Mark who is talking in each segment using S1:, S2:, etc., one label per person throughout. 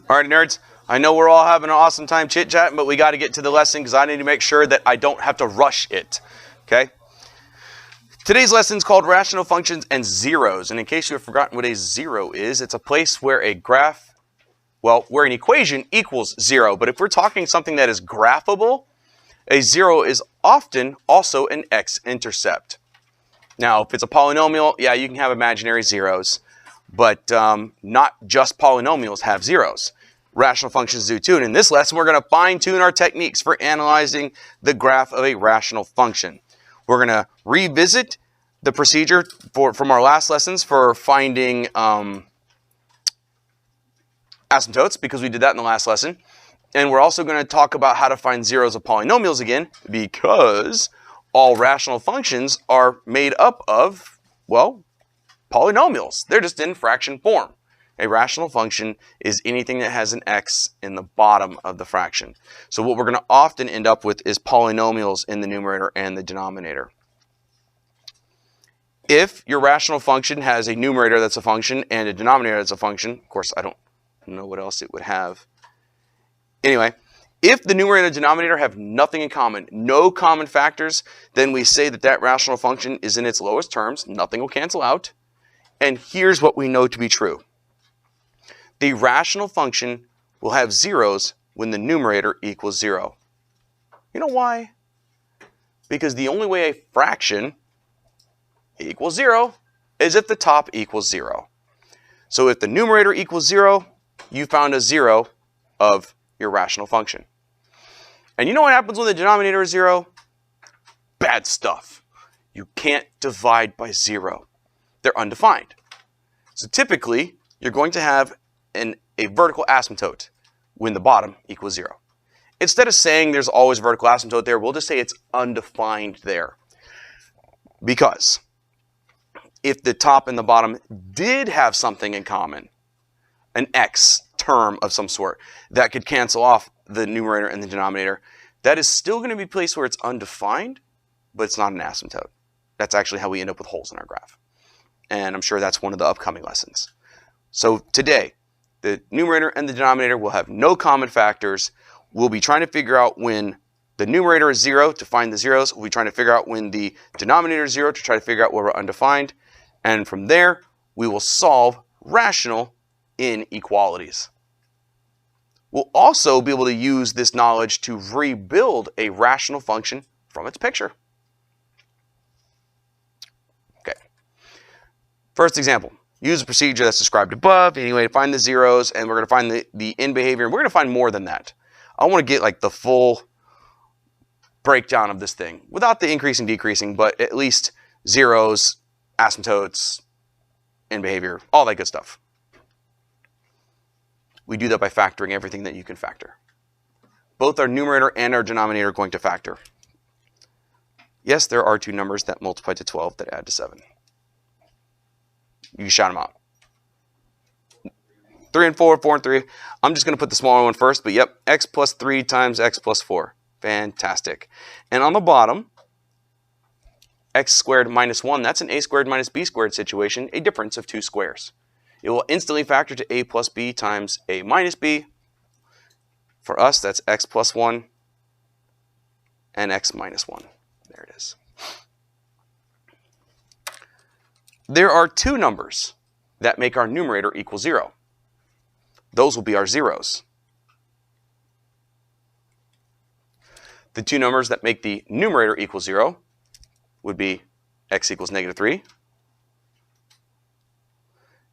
S1: All right, nerds. I know we're all having an awesome time chit-chatting, but we got to get to the lesson because I need to make sure that I don't have to rush it. Okay? Today's lesson is called Rational Functions and Zeros. And in case you have forgotten what a zero is, it's a place where a graph, well, where an equation equals zero. But if we're talking something that is graphable, a zero is often also an x-intercept. Now, if it's a polynomial, yeah, you can have imaginary zeros, but not just polynomials have zeros. Rational functions do too. And in this lesson, we're going to fine-tune our techniques for analyzing the graph of a rational function. We're going to revisit the procedure from our last lessons for finding asymptotes, because we did that in the last lesson. And we're also going to talk about how to find zeros of polynomials again, because all rational functions are made up of, well, polynomials. They're just in fraction form. A rational function is anything that has an x in the bottom of the fraction. So what we're going to often end up with is polynomials in the numerator and the denominator. If your rational function has a numerator that's a function and a denominator that's a function, of course I don't know what else it would have. Anyway, if the numerator and the denominator have nothing in common, no common factors, then we say that that rational function is in its lowest terms. Nothing will cancel out. And here's what we know to be true. The rational function will have zeros when the numerator equals 0. You know why? Because the only way a fraction equals 0 is if the top equals 0. So if the numerator equals 0, you found a 0 of your rational function. And you know what happens when the denominator is 0? Bad stuff. You can't divide by 0. They're undefined. So typically, you're going to have a vertical asymptote when the bottom equals 0. Instead of saying there's always a vertical asymptote there, we'll just say it's undefined there. Because if the top and the bottom did have something in common, an x term of some sort that could cancel off the numerator and the denominator, that is still going to be a place where it's undefined, but it's not an asymptote. That's actually how we end up with holes in our graph. And I'm sure that's one of the upcoming lessons. So today, the numerator and the denominator will have no common factors. We'll be trying to figure out when the numerator is 0 to find the zeros. We'll be trying to figure out when the denominator is 0 to try to figure out where we're undefined. And from there, we will solve rational inequalities. We'll also be able to use this knowledge to rebuild a rational function from its picture. Okay. First example. Use a procedure that's described above, anyway, to find the zeros, and we're going to find the end behavior. And we're going to find more than that. I want to get like the full breakdown of this thing without the increasing, decreasing, but at least zeros, asymptotes, end behavior, all that good stuff. We do that by factoring everything that you can factor. Both our numerator and our denominator are going to factor. Yes, there are two numbers that multiply to 12 that add to 7. You can shout them out. 3 and 4, 4 and 3. I'm just going to put the smaller one first, but yep, x plus 3 times x plus 4. Fantastic. And on the bottom, x squared minus 1, that's an a squared minus b squared situation, a difference of 2 squares. It will instantly factor to a plus b times a minus b. For us, that's x plus 1 and x minus 1. There it is. There are two numbers that make our numerator equal 0. Those will be our zeros. The two numbers that make the numerator equal 0 would be x equals negative 3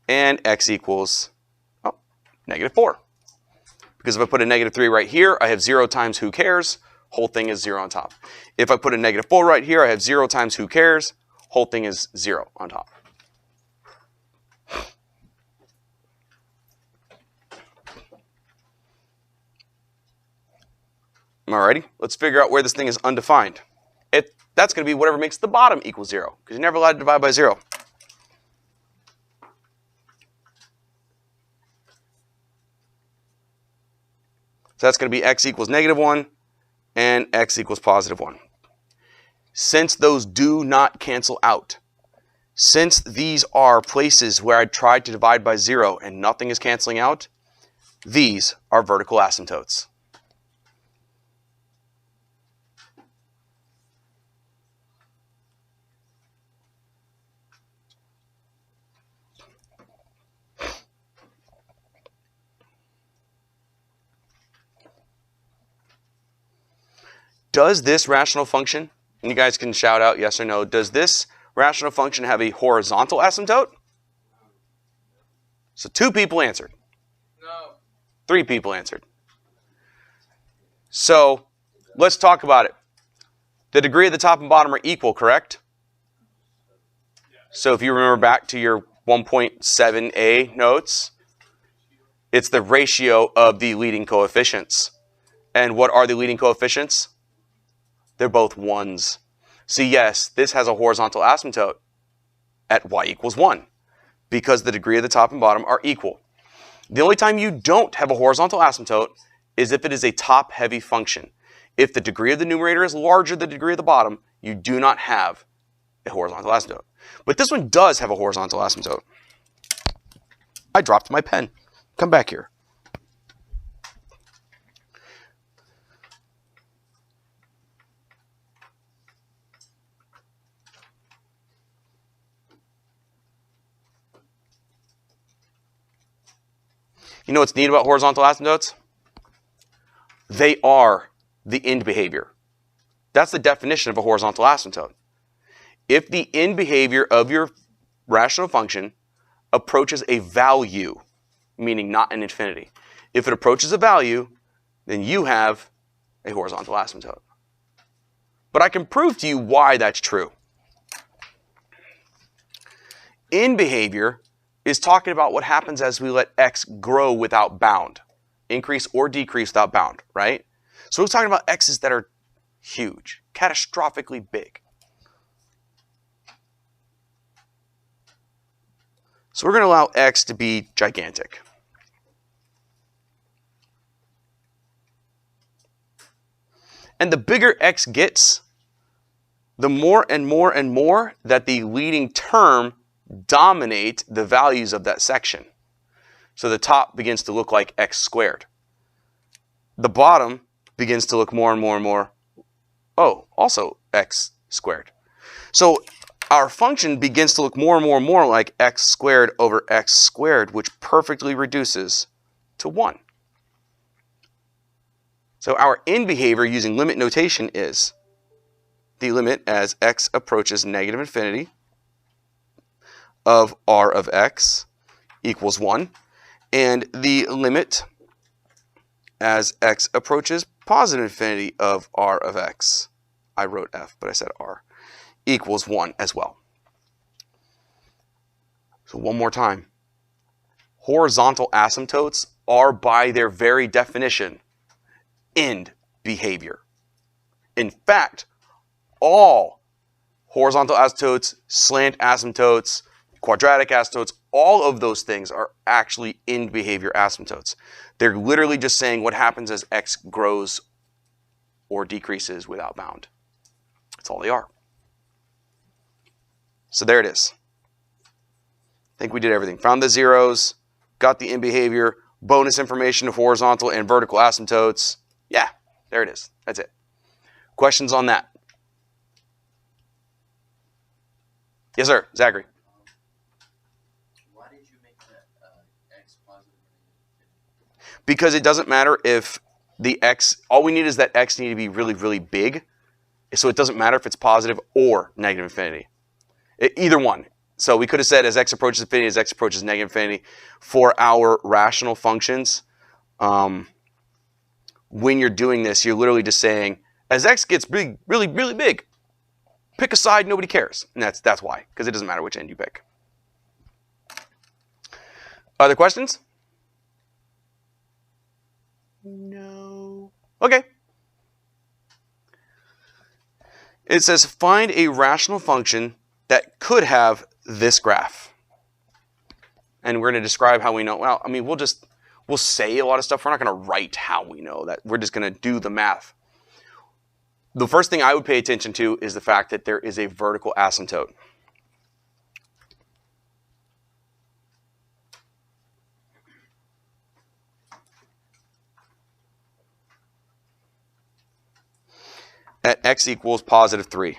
S1: and x equals negative 4. Because if I put a negative 3 right here, I have 0 times who cares, whole thing is 0 on top. If I put a negative 4 right here, I have 0 times who cares, whole thing is 0 on top. Alrighty, let's figure out where this thing is undefined. That's going to be whatever makes the bottom equal 0, because you're never allowed to divide by 0. So that's going to be x equals negative 1 and x equals positive 1. Since those do not cancel out, since these are places where I tried to divide by 0 and nothing is canceling out, These are vertical asymptotes. Does this rational function, and you guys can shout out yes or no, does this rational function have a horizontal asymptote? So 2 people answered.
S2: No.
S1: 3 people answered. So let's talk about it. The degree of the top and bottom are equal, correct? So if you remember back to your 1.7a notes, it's the ratio of the leading coefficients. And what are the leading coefficients? They're both 1s. So yes, this has a horizontal asymptote at y equals 1 because the degree of the top and bottom are equal. The only time you don't have a horizontal asymptote is if it is a top-heavy function. If the degree of the numerator is larger than the degree of the bottom, you do not have a horizontal asymptote. But this one does have a horizontal asymptote. I dropped my pen. Come back here. You know what's neat about horizontal asymptotes? They are the end behavior. That's the definition of a horizontal asymptote. If the end behavior of your rational function approaches a value, meaning not an infinity, if it approaches a value, then you have a horizontal asymptote. But I can prove to you why that's true. End behavior is talking about what happens as we let x grow without bound, increase or decrease without bound, right? So we're talking about x's that are huge, catastrophically big. So we're going to allow x to be gigantic. And the bigger x gets, the more and more and more that the leading term dominate the values of that section. So the top begins to look like x squared. The bottom begins to look more and more and more, also x squared. So our function begins to look more and more and more like x squared over x squared, which perfectly reduces to 1. So our end behavior using limit notation is the limit as x approaches negative infinity of r of x equals 1, and the limit as x approaches positive infinity of r of x, I wrote f, but I said r, equals 1 as well. So one more time. Horizontal asymptotes are by their very definition end behavior. In fact, all horizontal asymptotes, slant asymptotes, quadratic asymptotes, all of those things are actually end behavior asymptotes. They're literally just saying what happens as x grows or decreases without bound. That's all they are. So there it is. I think we did everything. Found the zeros, got the end behavior, bonus information of horizontal and vertical asymptotes. Yeah, there it is. That's it. Questions on that? Yes, sir. Zachary.
S2: Why did you make that x positive?
S1: Because it doesn't matter if the x, all we need is that x need to be really, really big. So it doesn't matter if it's positive or negative infinity. Either one. So we could have said as x approaches infinity, as x approaches negative infinity. For our rational functions, when you're doing this, you're literally just saying, as x gets big, really, really big, pick a side, nobody cares. And that's why, because it doesn't matter which end you pick. Other questions? No. Okay. It says find a rational function that could have this graph. And we're going to describe how we know. Well, I mean, we'll say a lot of stuff. We're not going to write how we know that. We're just going to do the math. The first thing I would pay attention to is the fact that there is a vertical asymptote. at x equals positive 3.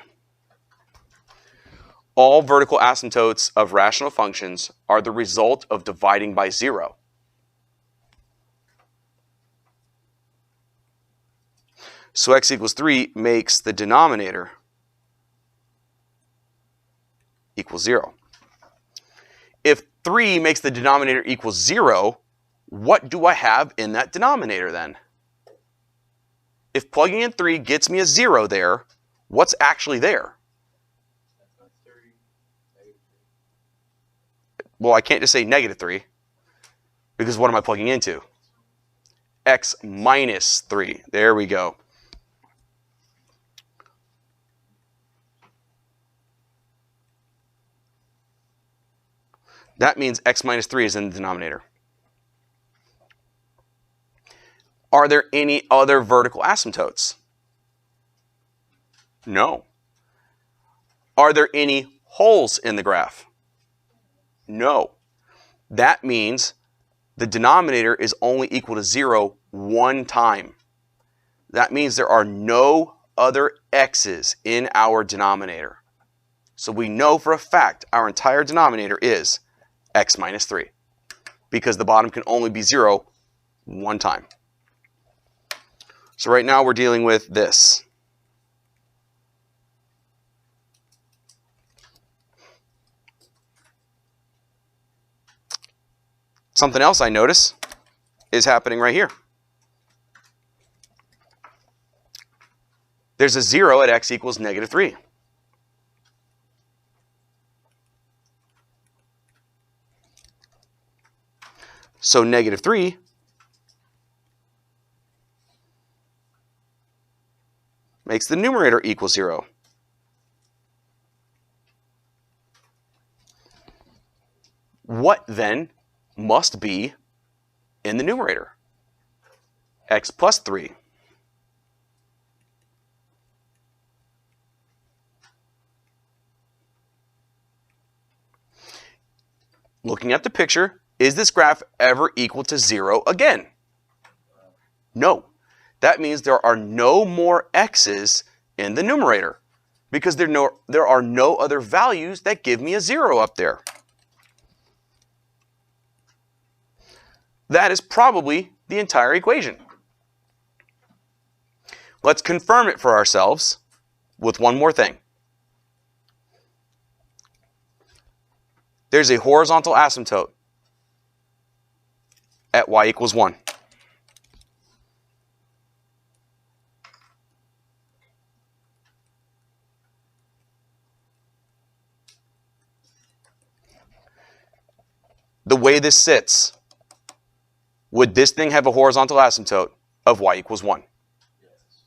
S1: All vertical asymptotes of rational functions are the result of dividing by 0. So x equals 3 makes the denominator equal 0. If 3 makes the denominator equal 0, what do I have in that denominator then? If plugging in 3 gets me a 0 there, what's actually there? Well, I can't just say negative 3, because what am I plugging into? X minus 3. There we go. That means x minus 3 is in the denominator. Are there any other vertical asymptotes? No. Are there any holes in the graph? No. That means the denominator is only equal to 0 one time. That means there are no other x's in our denominator. So we know for a fact our entire denominator is x minus 3, because the bottom can only be 0 one time. So right now we're dealing with this. Something else I notice is happening right here. There's a 0 at x equals negative 3. So negative 3 makes the numerator equal 0. What then must be in the numerator? X plus 3. Looking at the picture, is this graph ever equal to 0 again? No. That means there are no more x's in the numerator, because there are no other values that give me a 0 up there. That is probably the entire equation. Let's confirm it for ourselves with one more thing. There's a horizontal asymptote at y equals 1. The way this sits, would this thing have a horizontal asymptote of y equals 1?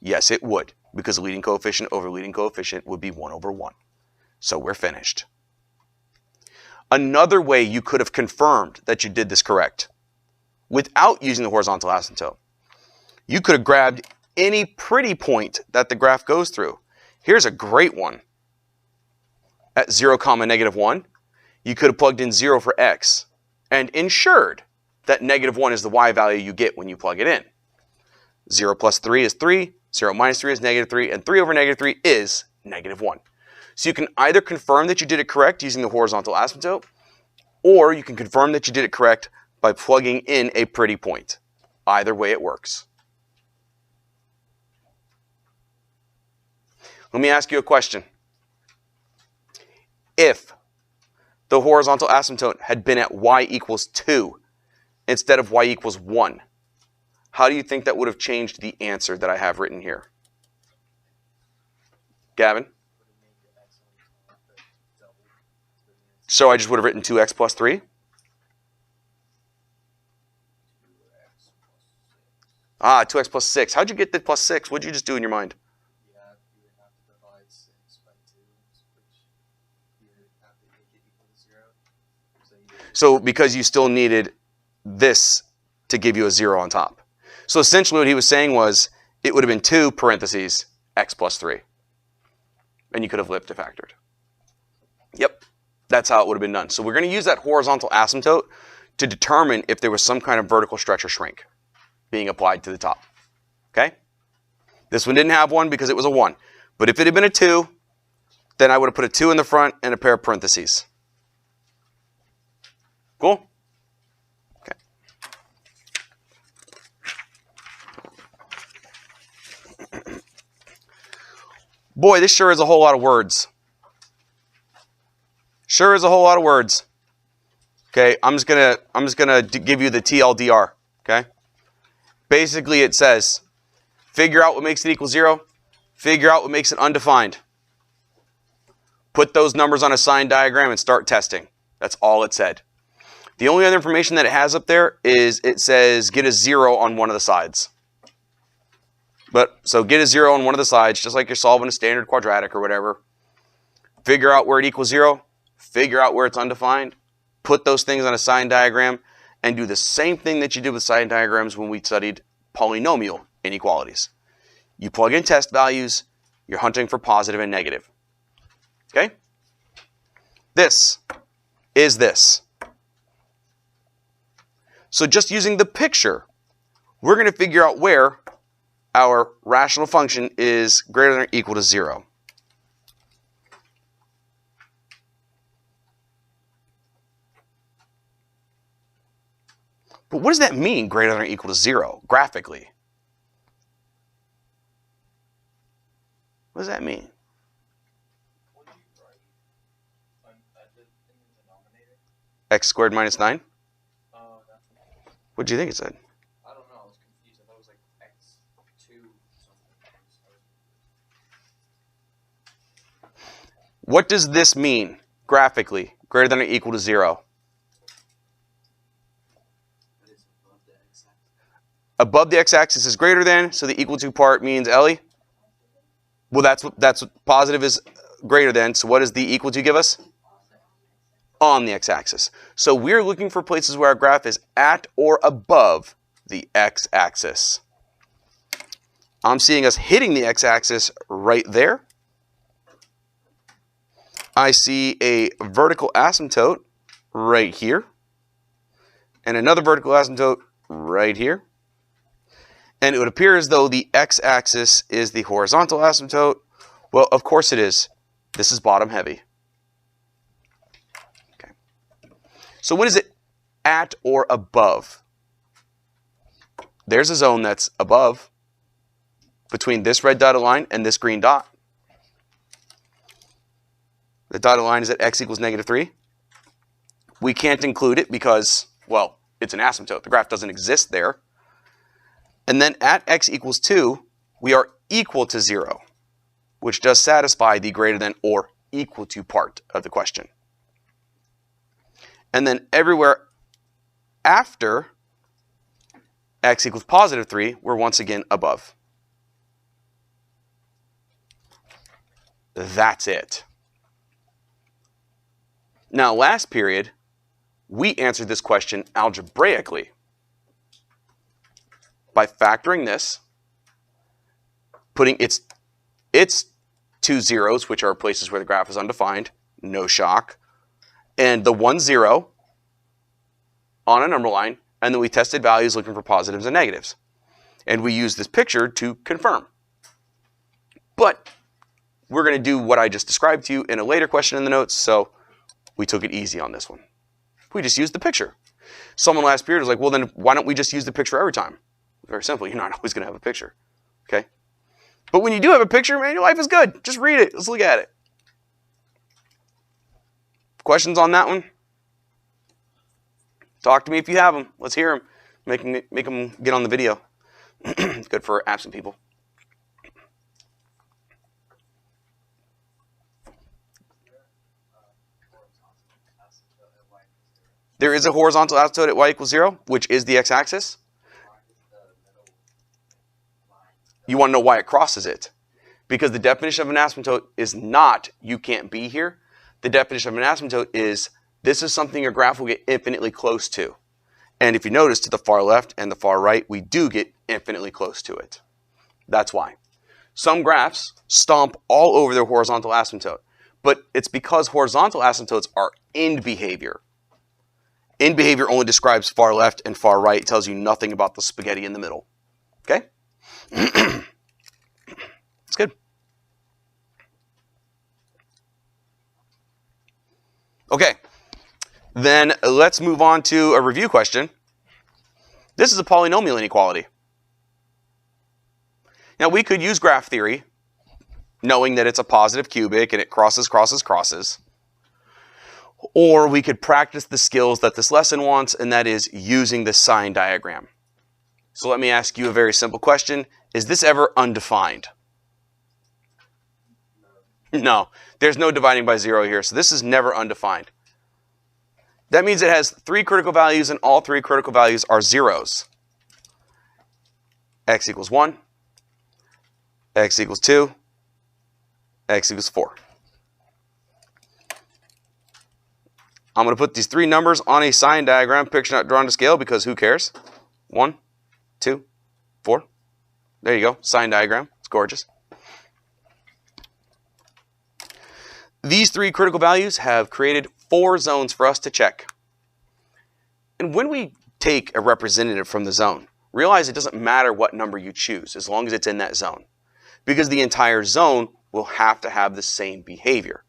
S1: Yes, it would, because leading coefficient over leading coefficient would be 1 over 1. So we're finished. Another way you could have confirmed that you did this correct without using the horizontal asymptote, you could have grabbed any pretty point that the graph goes through. Here's a great one. At 0, negative 1, you could have plugged in 0 for x and ensured that negative 1 is the y value you get when you plug it in. 0 plus 3 is 3, 0 minus 3 is negative 3, and 3 over negative 3 is negative 1. So you can either confirm that you did it correct using the horizontal asymptote, or you can confirm that you did it correct by plugging in a pretty point. Either way it works. Let me ask you a question. If the horizontal asymptote had been at y equals 2 instead of y equals 1, how do you think that would have changed the answer that I have written here? Gavin? So I just would have written 2x plus 3? Ah, 2x plus 6. How'd you get the plus 6? What'd you just do in your mind?
S2: Yeah, you would have to divide 6 by 2, which you would have to make it equal to 0.
S1: So because you still needed this to give you a 0 on top. So essentially what he was saying was it would have been 2 parentheses x plus 3. And you could have left it factored. Yep, that's how it would have been done. So we're going to use that horizontal asymptote to determine if there was some kind of vertical stretch or shrink being applied to the top. Okay? This one didn't have one because it was a 1. But if it had been a 2, then I would have put a 2 in the front and a pair of parentheses. Cool? Okay. Boy, this sure is a whole lot of words. Sure is a whole lot of words. Okay, I'm just gonna give you the TLDR. Okay. Basically, it says, figure out what makes it equal 0. Figure out what makes it undefined. Put those numbers on a sign diagram and start testing. That's all it said. The only other information that it has up there is it says get a 0 on one of the sides. So get a 0 on one of the sides, just like you're solving a standard quadratic or whatever. Figure out where it equals 0. Figure out where it's undefined. Put those things on a sign diagram and do the same thing that you did with sign diagrams when we studied polynomial inequalities. You plug in test values. You're hunting for positive and negative. Okay? This is this. So just using the picture, we're going to figure out where our rational function is greater than or equal to 0. But what does that mean, greater than or equal to 0, graphically? What does that mean?
S2: What do you write in the denominator?
S1: X squared minus 9?
S2: That's
S1: What do you think it said?
S2: I don't know. I was confused. I thought it was like x2 something.
S1: What does this mean, graphically, greater than or equal to 0?
S2: That is above the x-axis.
S1: Above the x-axis is greater than, so the equal to part means, Ellie? Well, that's what positive is greater than. So what does the equal to give us? On the x-axis. So we're looking for places where our graph is at or above the x-axis. I'm seeing us hitting the x-axis right there. I see a vertical asymptote right here. And another vertical asymptote right here. And it would appear as though the x-axis is the horizontal asymptote. Well, of course it is. This is bottom heavy. Okay. So when is it at or above? There's a zone that's above between this red dotted line and this green dot. The dotted line is at x equals -3. We can't include it because, well, it's an asymptote. The graph doesn't exist there. And then at x equals 2, we are equal to 0, which does satisfy the greater than or equal to part of the question. And then everywhere after x equals +3, we're once again above. That's it. Now, last period, we answered this question algebraically by factoring this, putting its 2 zeros, which are places where the graph is undefined, no shock, and the 1 0 on a number line, and then we tested values looking for positives and negatives. And we used this picture to confirm. But we're going to do what I just described to you in a later question in the notes, so we took it easy on this one. We just used the picture. Someone last period was like, well, then why don't we just use the picture every time? Very simple. You're not always going to have a picture. Okay? But when you do have a picture, man, your life is good. Just read it. Let's look at it. Questions on that one? Talk to me if you have them. Let's hear them. Make them get on the video. Good for absent people. There is a horizontal asymptote at y equals 0, which is the x-axis. You want to know why it crosses it. Because the definition of an asymptote is not you can't be here. The definition of an asymptote is this is something your graph will get infinitely close to. And if you notice, to the far left and the far right, we do get infinitely close to it. That's why. Some graphs stomp all over their horizontal asymptote. But it's because horizontal asymptotes are end behavior. End behavior only describes far left and far right. It tells you nothing about the spaghetti in the middle. Okay? Okay, then let's move on to a review question. This is a polynomial inequality. Now we could use graph theory, knowing that it's a positive cubic and it crosses, crosses, crosses. Or we could practice the skills that this lesson wants, and that is using the sign diagram. So let me ask you a very simple question. Is this ever undefined? No, there's no dividing by 0 here, so this is never undefined. That means it has 3 critical values, and all 3 critical values are zeros. X equals 1, x equals 2, x equals 4. I'm going to put these 3 numbers on a sign diagram, picture not drawn to scale, because who cares? 1, 2, 4. There you go, sign diagram. It's gorgeous. These 3 critical values have created 4 zones for us to check. And when we take a representative from the zone, realize it doesn't matter what number you choose as long as it's in that zone, because the entire zone will have to have the same behavior.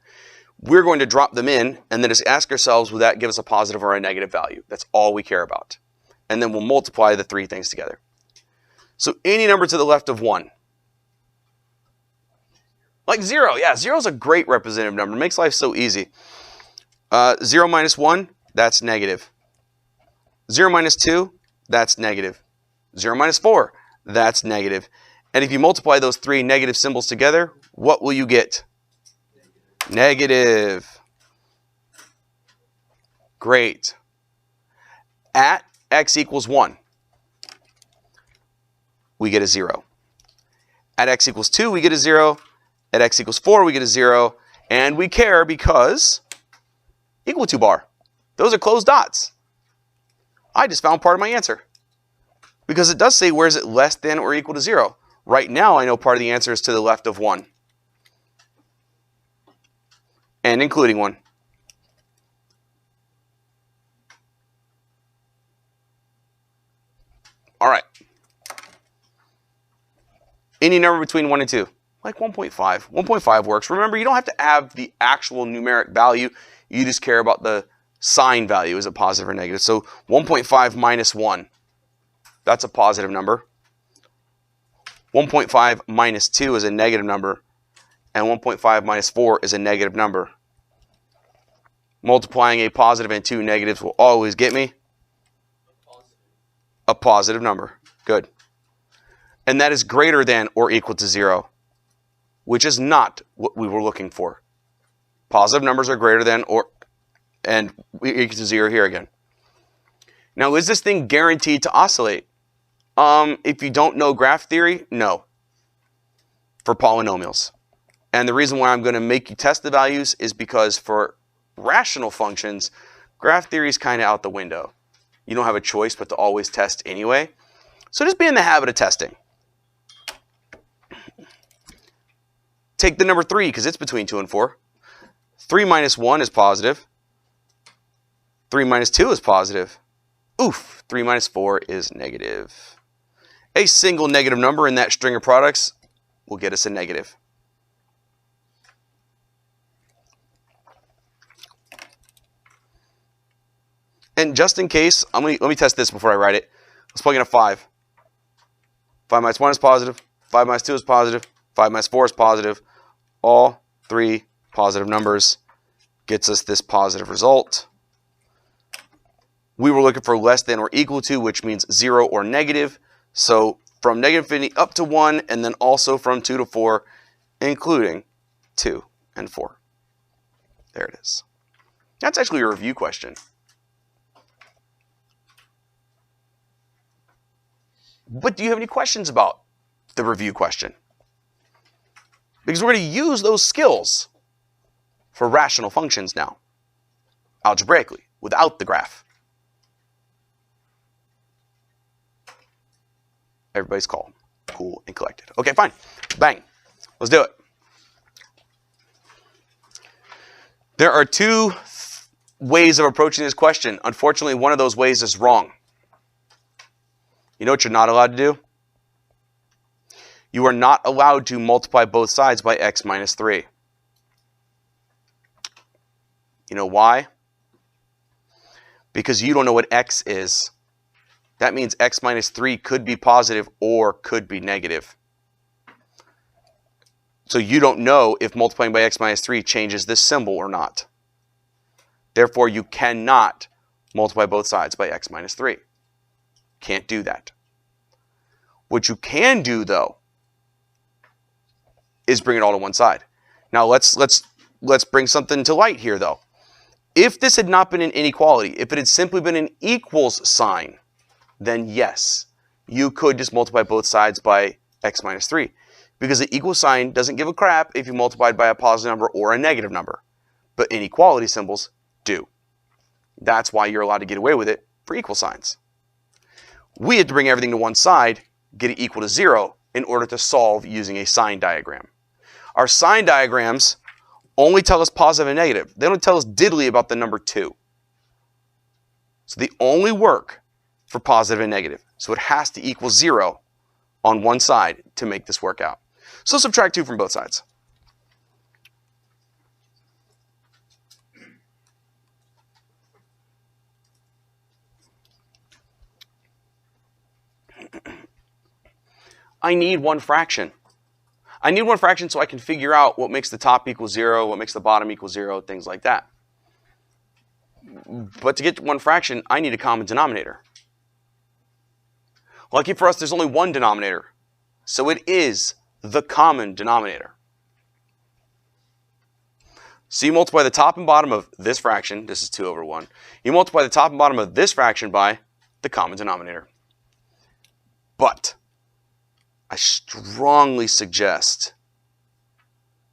S1: We're going to drop them in and then just ask ourselves, will that give us a positive or a negative value? That's all we care about. And then we'll multiply the 3 things together. So any number to the left of 1. Like 0, yeah, 0 is a great representative number. It makes life so easy. 0 minus 1, that's negative. 0 minus 2, that's negative. 0 minus 4, that's negative. And if you multiply those 3 negative symbols together, what will you get? Negative. Great. At x equals 1, we get a 0. At x equals 2, we get a 0. At x equals 4, we get a 0. And we care because equal to bar. Those are closed dots. I just found part of my answer. Because it does say, where is it less than or equal to 0? Right now, I know part of the answer is to the left of 1. And including 1. All right. Any number between 1 and 2. Like 1.5. 1.5 works. Remember, you don't have to have the actual numeric value. You just care about the sign value. Is it positive or negative? So 1.5 minus 1. That's a positive number. 1.5 minus 2 is a negative number. And 1.5 minus 4 is a negative number. Multiplying a positive and 2 negatives will always get me a positive number. Good. And that is greater than or equal to 0, which is not what we were looking for. Positive numbers are greater than or and equal to 0 here again. Now, is this thing guaranteed to oscillate? If you don't know graph theory, no. For polynomials. And the reason why I'm going to make you test the values is because for rational functions, graph theory is kind of out the window. You don't have a choice but to always test anyway. So just be in the habit of testing. Take the number 3 because it's between 2 and 4. 3 minus 1 is positive. 3 minus 2 is positive. Oof, 3 minus 4 is negative. A single negative number in that string of products will get us a negative. And just in case, let me test this before I write it. Let's plug in a 5. 5 minus 1 is positive. 5 minus 2 is positive. 5 minus 4 is positive. All 3 positive numbers gets us this positive result. We were looking for less than or equal to, which means 0 or negative. So from negative infinity up to 1, and then also from 2 to 4, including 2 and 4. There it is. That's actually a review question. But do you have any questions about the review question? Because we're going to use those skills for rational functions now, algebraically, without the graph. Everybody's calm, cool, and collected. Okay, fine. Bang. Let's do it. There are 2 ways of approaching this question. Unfortunately, one of those ways is wrong. You know what you're not allowed to do? You are not allowed to multiply both sides by x minus 3. You know why? Because you don't know what x is. That means x minus 3 could be positive or could be negative. So you don't know if multiplying by x minus 3 changes this symbol or not. Therefore, you cannot multiply both sides by x minus 3. Can't do that. What you can do, though, is bring it all to one side. Now, let's bring something to light here, though. If this had not been an inequality, if it had simply been an equals sign, then yes, you could just multiply both sides by x minus 3. Because the equal sign doesn't give a crap if you multiplied by a positive number or a negative number. But inequality symbols do. That's why you're allowed to get away with it for equal signs. We had to bring everything to one side, get it equal to 0, in order to solve using a sign diagram. Our sign diagrams only tell us positive and negative. They don't tell us diddly about the number 2. So they only work for positive and negative. So it has to equal 0 on one side to make this work out. So subtract 2 from both sides. I need one fraction. I need one fraction so I can figure out what makes the top equal 0, what makes the bottom equal 0, things like that. But to get to one fraction, I need a common denominator. Lucky for us, there's only one denominator. So it is the common denominator. So you multiply the top and bottom of this fraction, this is 2 over 1. You multiply the top and bottom of this fraction by the common denominator. But I strongly suggest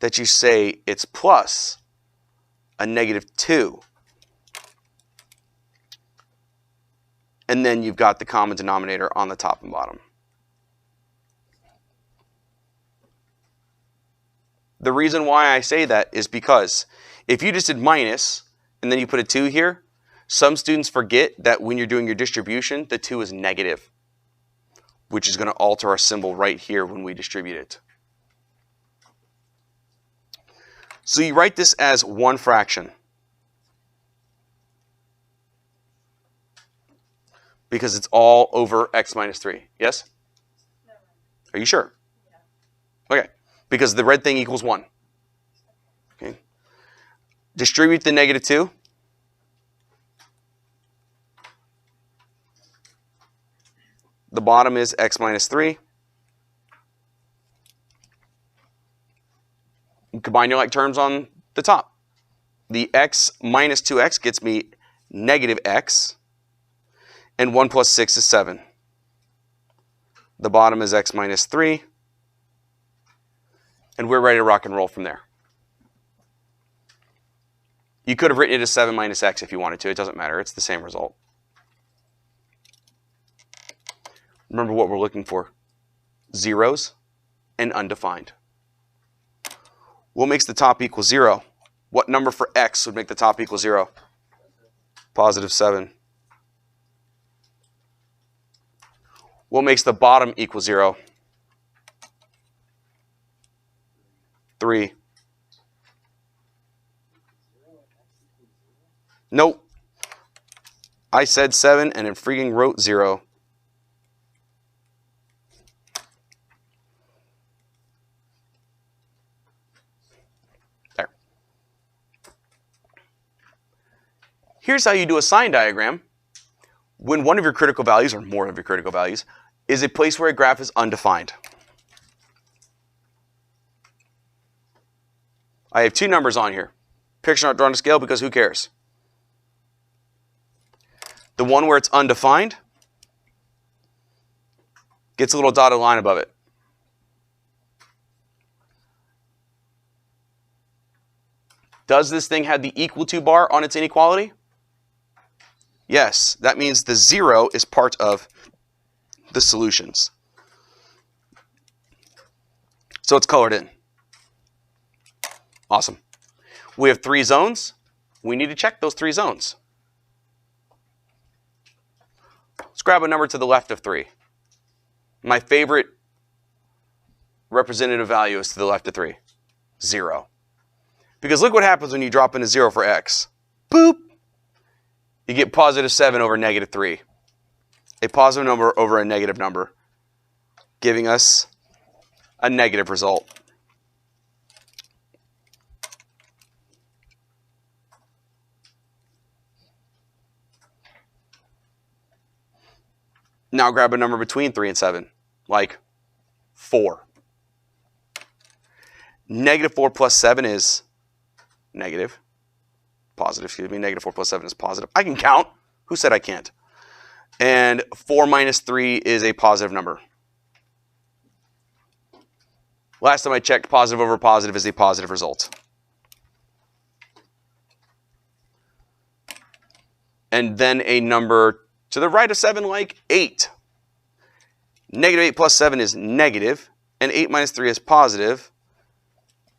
S1: that you say it's plus a negative 2. And then you've got the common denominator on the top and bottom. The reason why I say that is because if you just did minus and then you put a 2 here, some students forget that when you're doing your distribution, the 2 is negative, which is going to alter our symbol right here when we distribute it. So you write this as one fraction because it's all over x minus 3. Yes?
S3: No.
S1: Are you sure?
S3: Yeah.
S1: Okay. Because the red thing equals 1. Okay. Distribute the negative 2. The bottom is x minus 3. Combine your like terms on the top. The x minus 2x gets me negative x. And 1 plus 6 is 7. The bottom is x minus 3. And we're ready to rock and roll from there. You could have written it as 7 minus x if you wanted to. It doesn't matter. It's the same result. Remember what we're looking for. Zeros and undefined. What makes the top equal 0? What number for x would make the top equal 0? Positive 7. What makes the bottom equal 0? 3. Nope. I said 7 and it freaking wrote 0. There. Here's how you do a sign diagram when one of your critical values, or more of your critical values, is a place where a graph is undefined. I have 2 numbers on here. Picture not drawn to scale because who cares? The one where it's undefined gets a little dotted line above it. Does this thing have the equal to bar on its inequality? Yes, that means the 0 is part of the solutions. So it's colored in. Awesome. We have 3 zones. We need to check those 3 zones. Let's grab a number to the left of 3. My favorite representative value is to the left of 3. 0. Because look what happens when you drop in a 0 for x. boop, you get positive 7 over negative 3. A positive number over a negative number, giving us a negative result. Now grab a number between 3 and 7, like 4. Negative 4 plus 7 is negative. Positive, excuse me. Negative 4 plus 7 is positive. I can count. Who said I can't? And 4 minus 3 is a positive number. Last time I checked, positive over positive is a positive result. And then a number to the right of 7, like 8. Negative 8 plus 7 is negative, and 8 minus 3 is positive.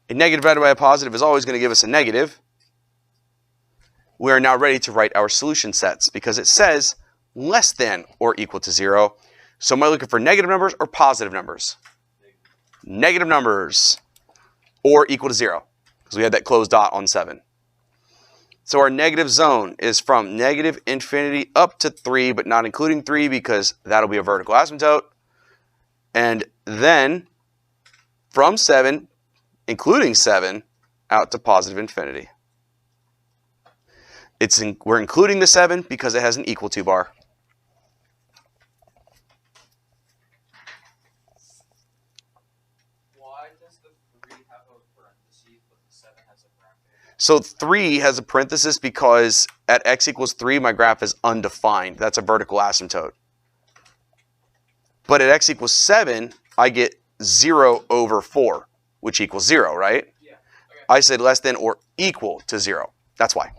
S1: A negative divided by a positive is always going to give us a negative. We are now ready to write our solution sets because it says less than or equal to 0. So am I looking for negative numbers or positive numbers? Negative numbers or equal to 0 because we had that closed dot on 7. So our negative zone is from negative infinity up to 3, but not including 3 because that'll be a vertical asymptote. And then from 7, including 7, out to positive infinity. We're including the 7 because it has an equal to bar.
S2: Why does the 3 have a parenthesis, but the 7 has a bracket?
S1: So 3 has a parenthesis because at x equals 3, my graph is undefined. That's a vertical asymptote. But at x equals 7, I get 0 over 4, which equals 0, right?
S2: Yeah. Okay.
S1: I said less than or equal to 0. That's why.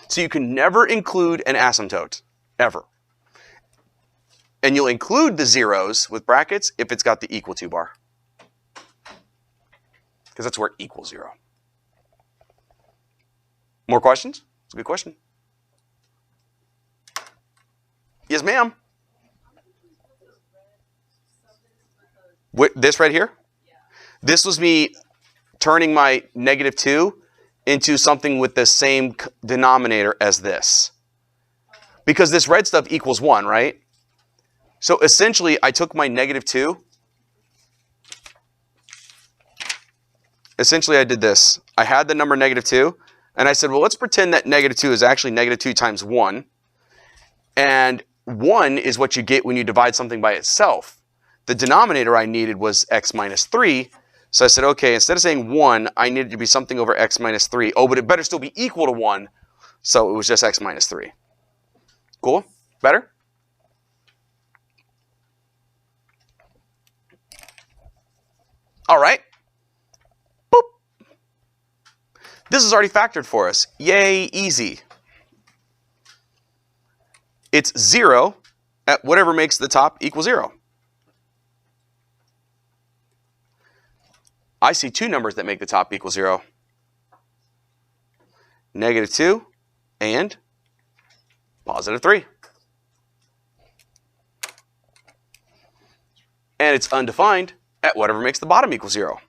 S1: So you can never include an asymptote, ever. And you'll include the zeros with brackets if it's got the equal to bar. Because that's where equals 0. More questions? It's a good question. Yes, ma'am. This right here? This was me turning my negative 2 into something with the same denominator as this. Because this red stuff equals 1, right? So essentially, I took my negative 2. Essentially, I did this. I had the number negative 2, and I said, well, let's pretend that negative 2 is actually negative 2 times 1. And 1 is what you get when you divide something by itself. The denominator I needed was x minus 3. So I said, okay, instead of saying 1, I needed to be something over x minus 3. Oh, but it better still be equal to 1. So it was just x minus 3. Cool? Better? All right. Boop. This is already factored for us. Yay, easy. It's 0 at whatever makes the top equal 0. I see two numbers that make the top equal 0. Negative 2 and positive 3. And it's undefined at whatever makes the bottom equal 0.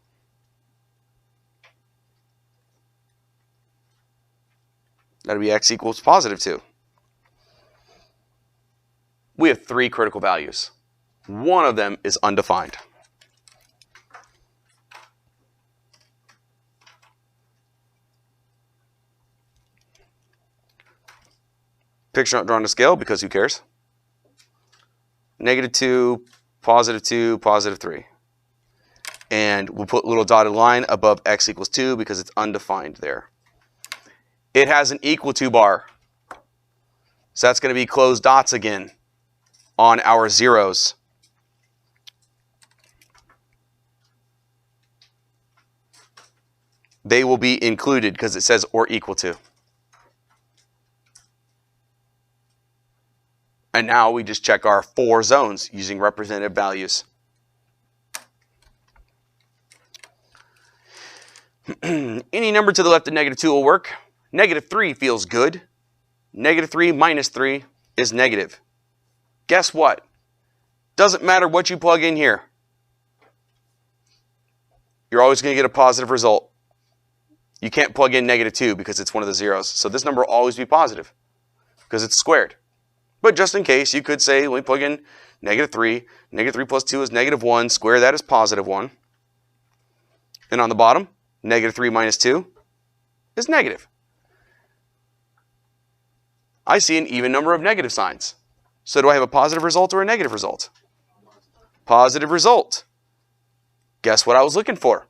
S1: That'll be x equals positive 2. We have 3 critical values. One of them is undefined. Picture not drawn to scale because who cares? Negative 2, positive 3. And we'll put a little dotted line above x equals 2 because it's undefined there. It has an equal to bar. So that's going to be closed dots again on our zeros. They will be included because it says or equal to. And now we just check our 4 zones using representative values. Any number to the left of negative 2 will work. Negative 3 feels good. Negative 3 minus 3 is negative. Guess what? Doesn't matter what you plug in here. You're always going to get a positive result. You can't plug in -2 because it's one of the zeros. So this number will always be positive because it's squared. But just in case, you could say, let me plug in -3. -3 plus 2 is -1. Square that is +1. And on the bottom, -3 minus 2 is negative. I see an even number of negative signs. So do I have a positive result or a negative result? Positive result. Guess what I was looking for?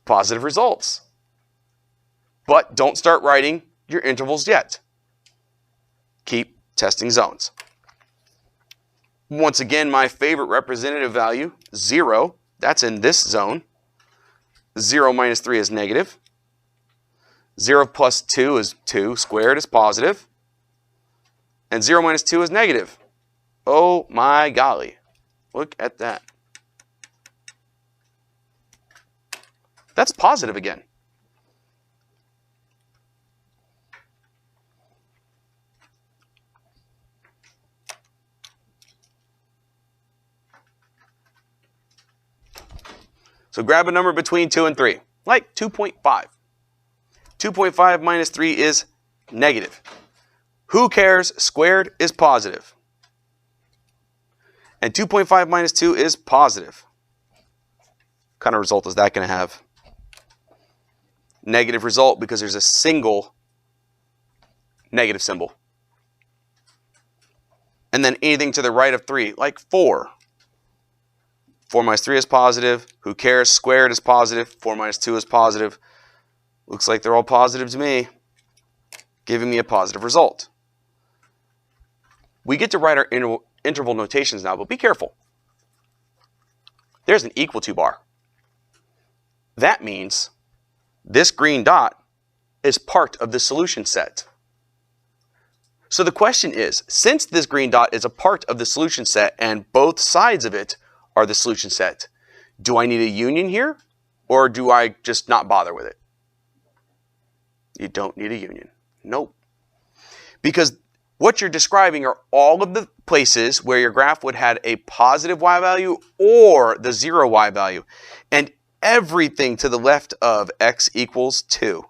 S1: Positive results. But don't start writing your intervals yet. Keep testing zones. Once again, my favorite representative value, 0, that's in this zone. 0 minus 3 is negative. 0 plus 2 is 2 squared is positive. And 0 minus 2 is negative. Oh my golly. Look at that. That's positive again. So grab a number between 2 and 3, like 2.5. 2.5 minus 3 is negative. Who cares? Squared is positive. And 2.5 minus 2 is positive. What kind of result is that going to have? Negative result because there's a single negative symbol. And then anything to the right of 3, like 4. 4 minus 3 is positive. Who cares? Squared is positive. 4 minus 2 is positive. Looks like they're all positive to me, giving me a positive result. We get to write our interval notations now, but be careful. There's an equal to bar. That means this green dot is part of the solution set. So the question is, since this green dot is a part of the solution set and both sides of it are the solution set, do I need a union here or do I just not bother with it? You don't need a union. Nope. Because what you're describing are all of the places where your graph would have a positive y value or the 0 y value. And everything to the left of x equals 2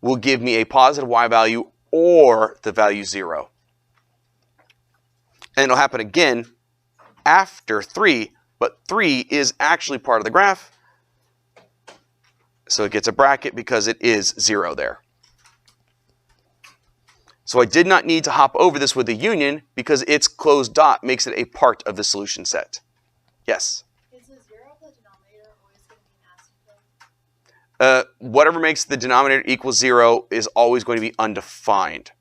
S1: will give me a positive y value or the value 0. And it'll happen again after 3, but 3 is actually part of the graph. So it gets a bracket because it is 0 there. So I did not need to hop over this with a union because its closed dot makes it a part of the solution set. Yes?
S3: Is the 0 the denominator always going to be an asymptote?
S1: Whatever makes the denominator equal 0 is always going to be undefined.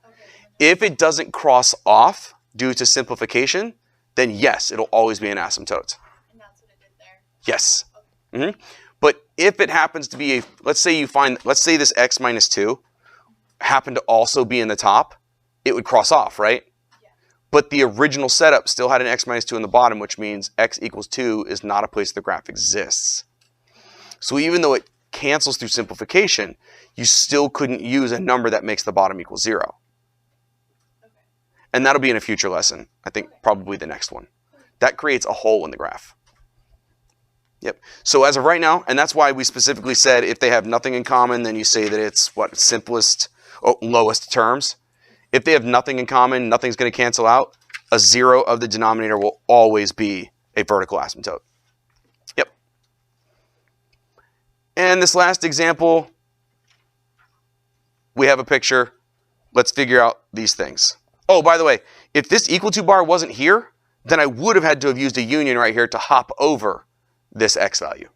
S3: Okay.
S1: If it doesn't cross off due to simplification, then yes, it'll always be an asymptote.
S3: And that's what it did there?
S1: Yes.
S3: Okay.
S1: But if it happens to be let's say this x minus 2 happened to also be in the top, it would cross off, right?
S3: Yeah.
S1: But the original setup still had an x minus 2 in the bottom, which means x equals 2 is not a place the graph exists. So even though it cancels through simplification, you still couldn't use a number that makes the bottom equal 0.
S3: Okay.
S1: And that'll be in a future lesson. I think probably the next one. That creates a hole in the graph. Yep. So as of right now, and that's why we specifically said if they have nothing in common, then you say that it's simplest, lowest terms. If they have nothing in common, nothing's going to cancel out, a 0 of the denominator will always be a vertical asymptote. Yep. And this last example, we have a picture. Let's figure out these things. Oh, by the way, if this equal to bar wasn't here, then I would have had to have used a union right here to hop over this x value.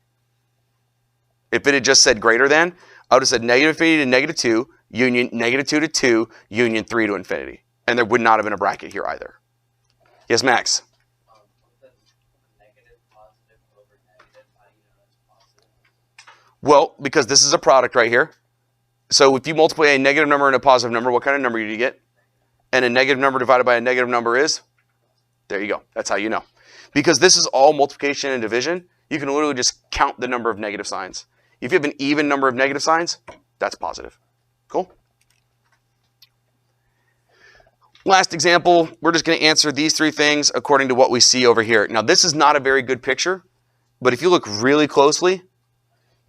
S1: If it had just said greater than, I would have said negative infinity to -2, union -2 to 2, union 3 to infinity. And there would not have been a bracket here either. Yes, Max?
S2: Negative, positive over negative, how do you know that's positive?
S1: Well, because this is a product right here. So if you multiply a negative number and a positive number, what kind of number do you get? And a negative number divided by a negative number is? There you go. That's how you know. Because this is all multiplication and division, you can literally just count the number of negative signs. If you have an even number of negative signs, that's positive. Cool? Last example, we're just going to answer these 3 things according to what we see over here. Now, this is not a very good picture, but if you look really closely,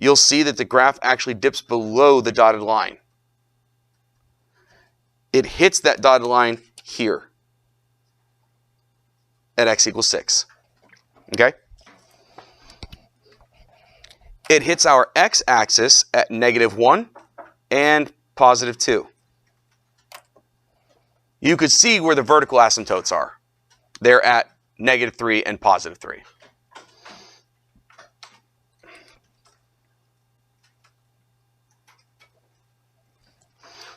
S1: you'll see that the graph actually dips below the dotted line. It hits that dotted line here at x equals 6. Okay? It hits our x-axis at -1 and +2. You could see where the vertical asymptotes are. They're at -3 and +3.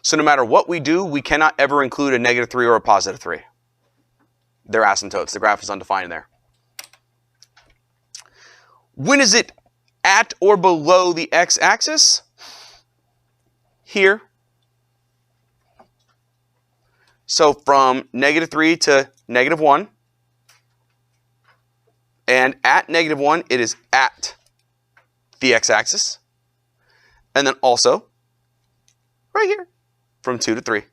S1: So no matter what we do, we cannot ever include a -3 or a +3. They're asymptotes. The graph is undefined there. When is it at or below the x-axis? Here. So from -3 to -1. And at -1, it is at the x-axis. And then also right here from 2 to 3.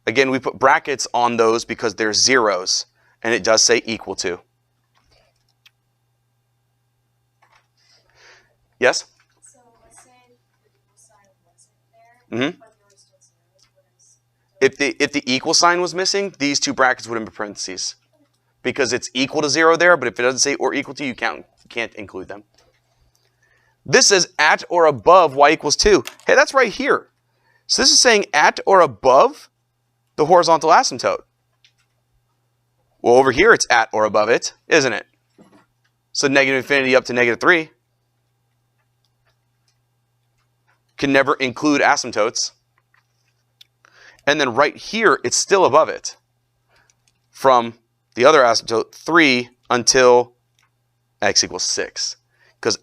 S1: Again, we put brackets on those because they're zeros, and it does say equal to. Yes?
S3: So let's say the equal sign wasn't there,
S1: Mm-hmm.
S3: but there were still zeros.
S1: If the equal sign was missing, these two brackets would have been parentheses. Because it's equal to 0 there, but if it doesn't say or equal to, you can't include them. This says at or above y equals 2. Hey, that's right here. So this is saying at or above the horizontal asymptote. Well, over here it's at or above it, isn't it? So -infinity up to -3 can never include asymptotes. And then right here, it's still above it from the other asymptote 3 until x equals 6. Because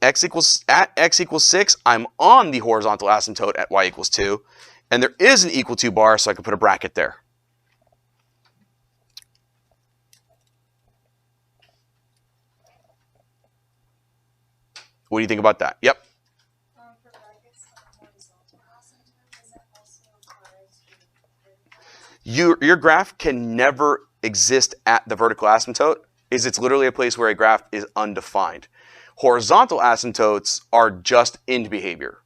S1: at x equals 6, I'm on the horizontal asymptote at y equals 2. And there is an equal to bar, so I can put a bracket there. What do you think about that? Yep.
S3: For brackets on a horizontal asymptote, does that also apply to vertical?
S1: Your graph can never exist at the vertical asymptote. It's literally a place where a graph is undefined. Horizontal asymptotes are just end behavior.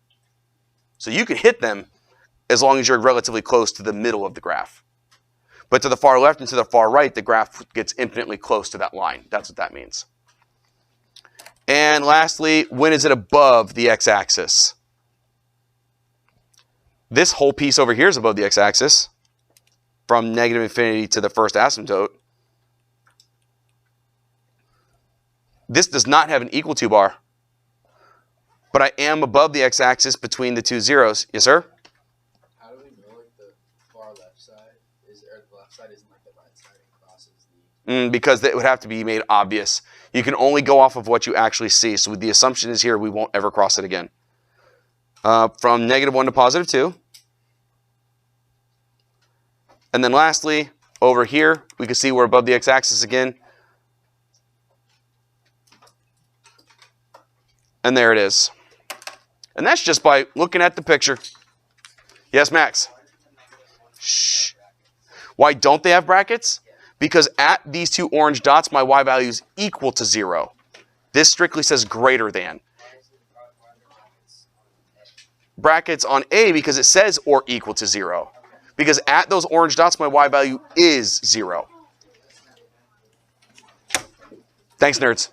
S1: So you can hit them as long as you're relatively close to the middle of the graph. But to the far left and to the far right, the graph gets infinitely close to that line. That's what that means. And lastly, when is it above the x-axis? This whole piece over here is above the x-axis from -infinity to the first asymptote. This does not have an equal to bar, but I am above the x-axis between the two zeros. Yes, sir?
S2: How do we know like the far left side is, or the left side isn't like the right side and crosses the?
S1: Because it would have to be made obvious. You can only go off of what you actually see. So the assumption is here we won't ever cross it again. From -1 to +2. And then lastly, over here, we can see we're above the x-axis again. And there it is. And that's just by looking at the picture. Yes, Max? Shh. Why don't they have brackets? Because at these two orange dots, my y value is equal to 0. This strictly says greater than. Brackets on A because it says or equal to 0. Because at those orange dots, my y value is 0. Thanks, nerds.